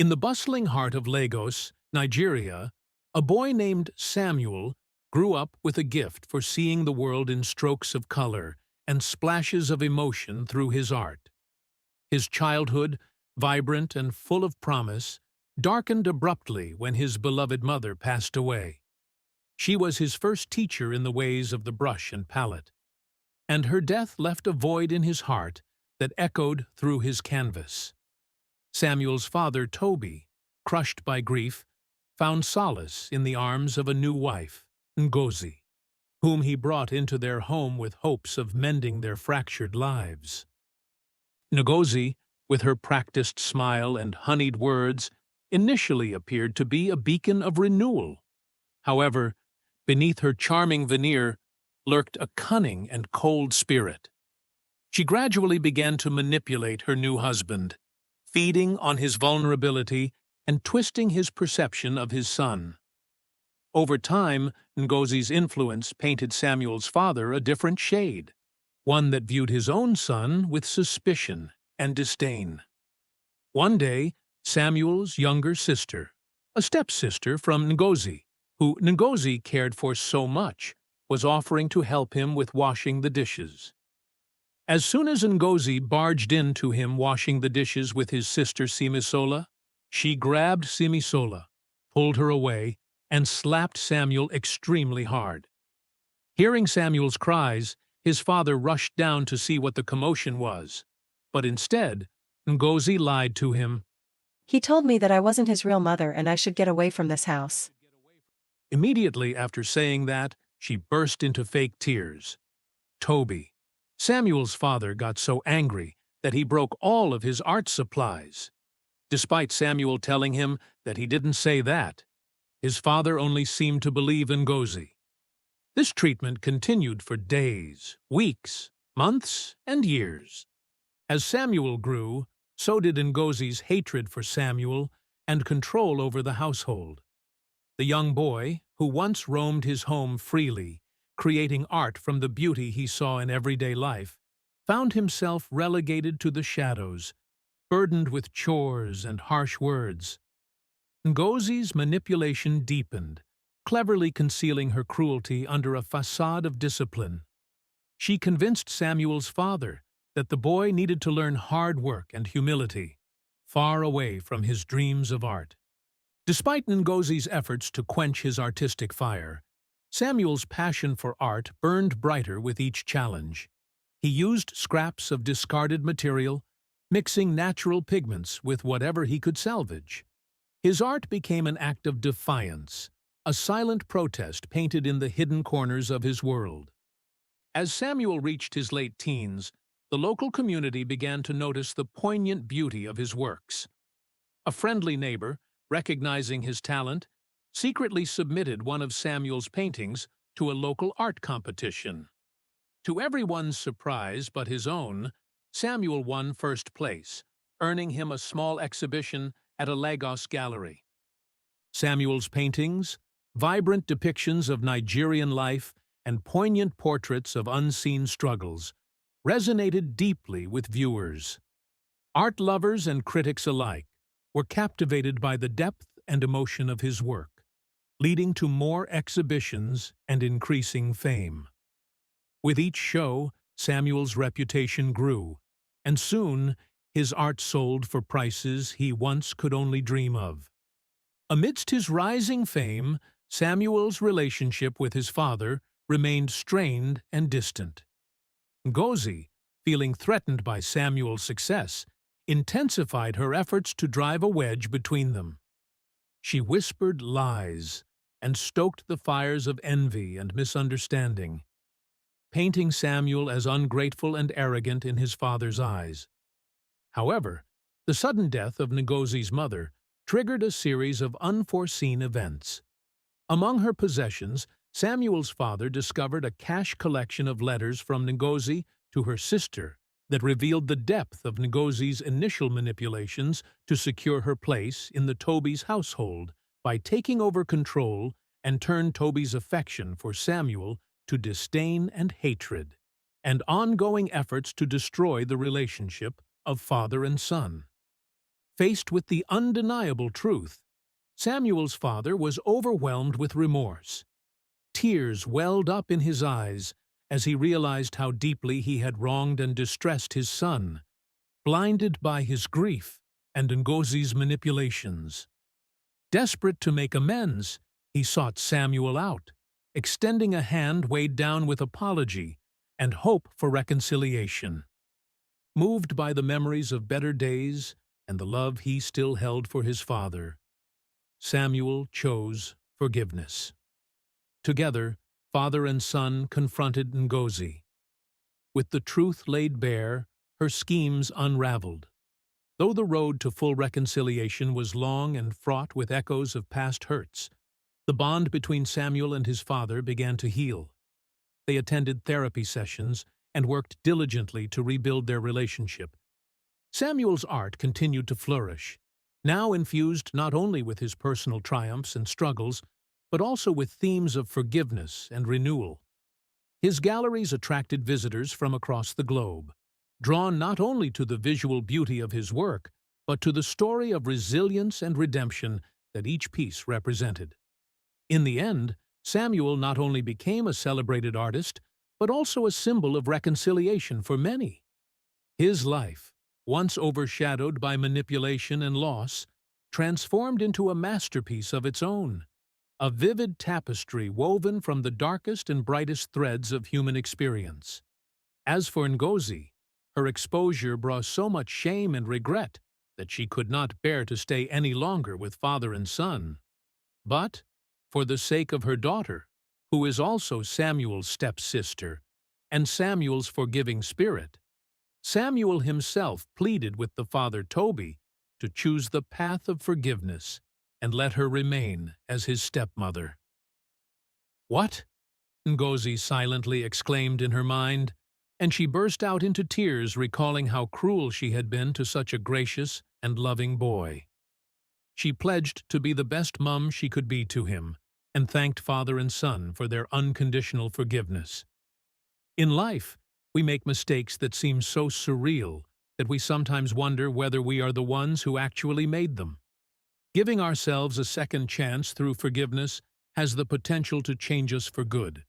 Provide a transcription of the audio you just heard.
In the bustling heart of Lagos, Nigeria, a boy named Samuel grew up with a gift for seeing the world in strokes of color and splashes of emotion through his art. His childhood, vibrant and full of promise, darkened abruptly when his beloved mother passed away. She was his first teacher in the ways of the brush and palette, and her death left a void in his heart that echoed through his canvas. Samuel's father, Toby, crushed by grief, found solace in the arms of a new wife, Ngozi, whom he brought into their home with hopes of mending their fractured lives. Ngozi, with her practiced smile and honeyed words, initially appeared to be a beacon of renewal. However, beneath her charming veneer lurked a cunning and cold spirit. She gradually began to manipulate her new husband, feeding on his vulnerability and twisting his perception of his son. Over time, Ngozi's influence painted Samuel's father a different shade, one that viewed his own son with suspicion and disdain. One day, Samuel's younger sister, a stepsister from Ngozi, who Ngozi cared for so much, was offering to help him with washing the dishes. As soon as Ngozi barged in to him washing the dishes with his sister Simisola, she grabbed Simisola, pulled her away, and slapped Samuel extremely hard. Hearing Samuel's cries, his father rushed down to see what the commotion was, but instead, Ngozi lied to him. He told me that I wasn't his real mother and I should get away from this house. Immediately after saying that, she burst into fake tears. Toby, Samuel's father, got so angry that he broke all of his art supplies. Despite Samuel telling him that he didn't say that, his father only seemed to believe Ngozi. This treatment continued for days, weeks, months, and years. As Samuel grew, so did Ngozi's hatred for Samuel and control over the household. The young boy, who once roamed his home freely, creating art from the beauty he saw in everyday life, found himself relegated to the shadows, burdened with chores and harsh words. Ngozi's manipulation deepened, cleverly concealing her cruelty under a facade of discipline. She convinced Samuel's father that the boy needed to learn hard work and humility, far away from his dreams of art. Despite Ngozi's efforts to quench his artistic fire, Samuel's passion for art burned brighter with each challenge. He used scraps of discarded material, mixing natural pigments with whatever he could salvage. His art became an act of defiance, a silent protest painted in the hidden corners of his world. As Samuel reached his late teens, the local community began to notice the poignant beauty of his works. A friendly neighbor, recognizing his talent, secretly submitted one of Samuel's paintings to a local art competition. To everyone's surprise but his own, Samuel won first place, earning him a small exhibition at a Lagos gallery. Samuel's paintings, vibrant depictions of Nigerian life and poignant portraits of unseen struggles, resonated deeply with viewers. Art lovers and critics alike were captivated by the depth and emotion of his work, leading to more exhibitions and increasing fame. With each show, Samuel's reputation grew, and soon his art sold for prices he once could only dream of. Amidst his rising fame, Samuel's relationship with his father remained strained and distant. Ngozi, feeling threatened by Samuel's success, intensified her efforts to drive a wedge between them. She whispered lies and stoked the fires of envy and misunderstanding, painting Samuel as ungrateful and arrogant in his father's eyes. However, the sudden death of Ngozi's mother triggered a series of unforeseen events. Among her possessions, Samuel's father discovered a cache collection of letters from Ngozi to her sister that revealed the depth of Ngozi's initial manipulations to secure her place in the Toby's household by taking over control and turned Toby's affection for Samuel to disdain and hatred, and ongoing efforts to destroy the relationship of father and son. Faced with the undeniable truth, Samuel's father was overwhelmed with remorse. Tears welled up in his eyes as he realized how deeply he had wronged and distressed his son, blinded by his grief and Ngozi's manipulations. Desperate to make amends, he sought Samuel out, extending a hand weighed down with apology and hope for reconciliation. Moved by the memories of better days and the love he still held for his father, Samuel chose forgiveness. Together, father and son confronted Ngozi. With the truth laid bare, her schemes unraveled. Though the road to full reconciliation was long and fraught with echoes of past hurts, the bond between Samuel and his father began to heal. They attended therapy sessions and worked diligently to rebuild their relationship. Samuel's art continued to flourish, now infused not only with his personal triumphs and struggles, but also with themes of forgiveness and renewal. His galleries attracted visitors from across the globe, drawn not only to the visual beauty of his work, but to the story of resilience and redemption that each piece represented. In the end, Samuel not only became a celebrated artist, but also a symbol of reconciliation for many. His life, once overshadowed by manipulation and loss, transformed into a masterpiece of its own, a vivid tapestry woven from the darkest and brightest threads of human experience. As for Ngozi, her exposure brought so much shame and regret that she could not bear to stay any longer with father and son. But, for the sake of her daughter, who is also Samuel's stepsister, and Samuel's forgiving spirit, Samuel himself pleaded with the father Toby to choose the path of forgiveness and let her remain as his stepmother. "What?" Ngozi silently exclaimed in her mind, and she burst out into tears recalling how cruel she had been to such a gracious and loving boy. She pledged to be the best mum she could be to him, and thanked father and son for their unconditional forgiveness. In life, we make mistakes that seem so surreal that we sometimes wonder whether we are the ones who actually made them. Giving ourselves a second chance through forgiveness has the potential to change us for good.